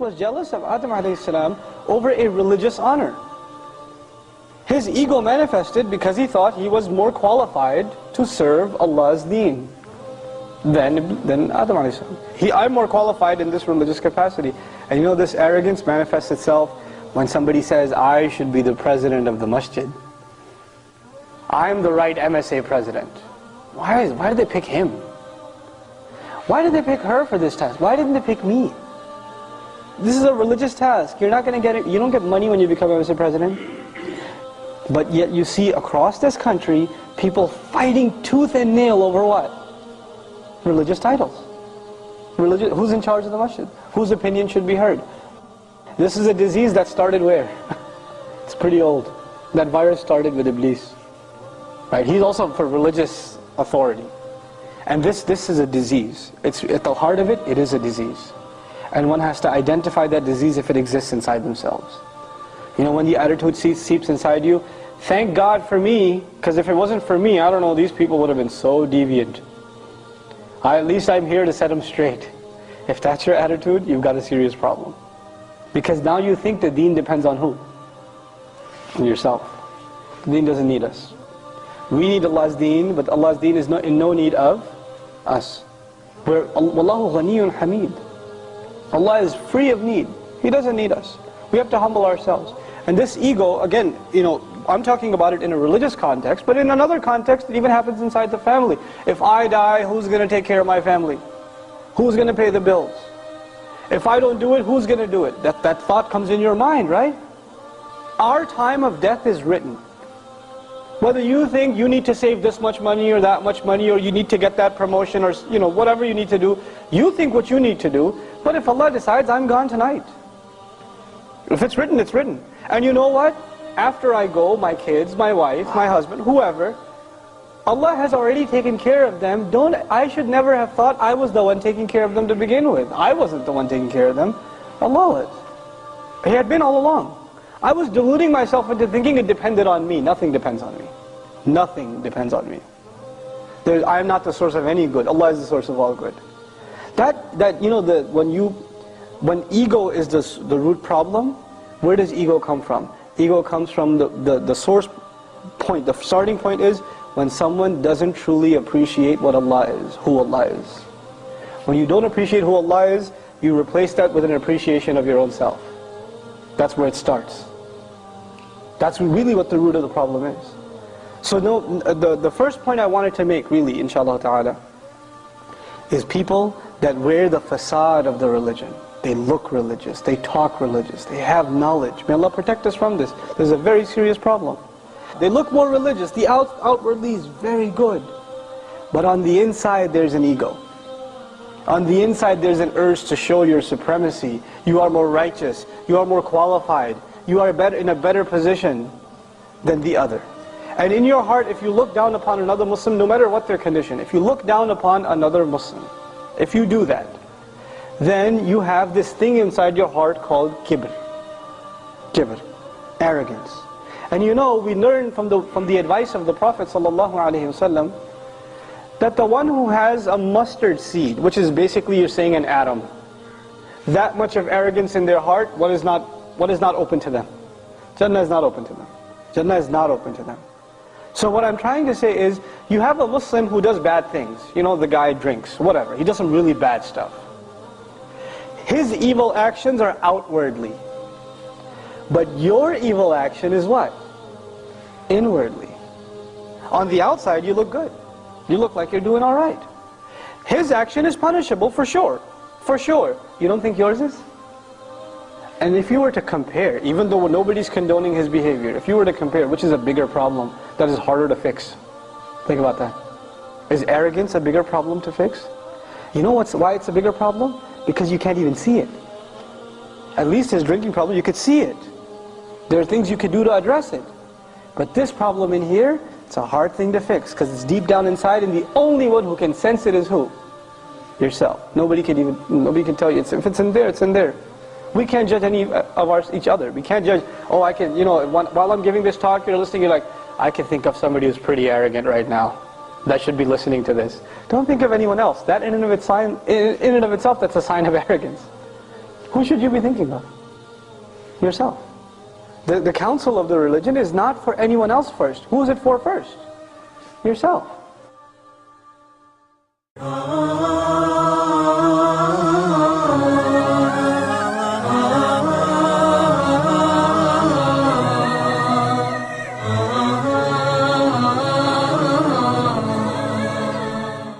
was jealous of Adam alayhi salam over a religious honor. His ego manifested because he thought he was more qualified to serve Allah's deen than Adam alayhi salam. I'm more qualified in this religious capacity. And you know, this arrogance manifests itself when somebody says, I should be the president of the masjid. I'm the right MSA president. Why did they pick him? Why did they pick her for this task? Why didn't they pick me? This is a religious task. You're not going to get it. You don't get money when you become MSA president. But yet you see across this country, people fighting tooth and nail over what? Religious titles. Who's in charge of the masjid? Whose opinion should be heard? This is a disease that started where? It's pretty old. That virus started with Iblis. Right? He's also for religious authority. And this is a disease. It's at the heart of it, it is a disease. And one has to identify that disease if it exists inside themselves. You know, when the attitude seeps inside you, thank God for me, because if it wasn't for me, I don't know, these people would have been so deviant. At least I'm here to set them straight. If that's your attitude, you've got a serious problem. Because now you think the deen depends on who? On yourself. The deen doesn't need us. We need Allah's deen, but Allah's deen is in no need of us. Wallahu ghaniyyun hamid. Allah is free of need. He doesn't need us. We have to humble ourselves. And this ego, again, you know, I'm talking about it in a religious context, but in another context, it even happens inside the family. If I die, who's going to take care of my family? Who's going to pay the bills? If I don't do it, who's going to do it? That thought comes in your mind, right? Our time of death is written. Whether you think you need to save this much money or that much money, or you need to get that promotion, or you know, whatever you need to do, you think what you need to do, but if Allah decides, I'm gone tonight. If it's written, it's written. And you know what? After I go, my kids, my wife, my husband, whoever, Allah has already taken care of them. I should never have thought I was the one taking care of them to begin with. I wasn't the one taking care of them. Allah was. He had been all along. I was deluding myself into thinking it depended on me. Nothing depends on me. Nothing depends on me. I am not the source of any good. Allah is the source of all good. That you know, when ego is the root problem, where does ego come from? Ego comes from the source point. The starting point is when someone doesn't truly appreciate what Allah is, who Allah is. When you don't appreciate who Allah is, you replace that with an appreciation of your own self. That's where it starts. That's really what the root of the problem is. So the first point I wanted to make, really, inshallah ta'ala, is people that wear the facade of the religion. They look religious, they talk religious, they have knowledge. May Allah protect us from this. There's a very serious problem. They look more religious, the outwardly is very good. But on the inside there's an ego. On the inside there's an urge to show your supremacy. You are more righteous, you are more qualified, you are in a better position than the other. And in your heart, if you look down upon another Muslim, no matter what their condition, if you look down upon another Muslim, if you do that, then you have this thing inside your heart called kibr. Kibr, arrogance. And you know, we learn from the advice of the Prophet ﷺ that the one who has a mustard seed, which is basically, you're saying, an atom, that much of arrogance in their heart, what is not open to them? Jannah is not open to them. Jannah is not open to them. So what I'm trying to say is, you have a Muslim who does bad things. You know, the guy drinks, whatever. He does some really bad stuff. His evil actions are outwardly. But your evil action is what? Inwardly. On the outside, you look good. You look like you're doing all right. His action is punishable for sure. For sure. You don't think yours is? And if you were to compare, even though nobody's condoning his behavior, if you were to compare, which is a bigger problem that is harder to fix? Think about that. Is arrogance a bigger problem to fix? You know why it's a bigger problem? Because you can't even see it. At least his drinking problem, you could see it. There are things you could do to address it. But this problem in here, it's a hard thing to fix, because it's deep down inside, and the only one who can sense it is who? Yourself. Nobody can tell you. If it's in there, it's in there. We can't judge any of each other. We can't judge, oh, I can, you know, while I'm giving this talk, you're listening, you're like, I can think of somebody who's pretty arrogant right now that should be listening to this. Don't think of anyone else. That in and of itself, that's a sign of arrogance. Who should you be thinking of? Yourself. The counsel of the religion is not for anyone else first. Who is it for first? Yourself.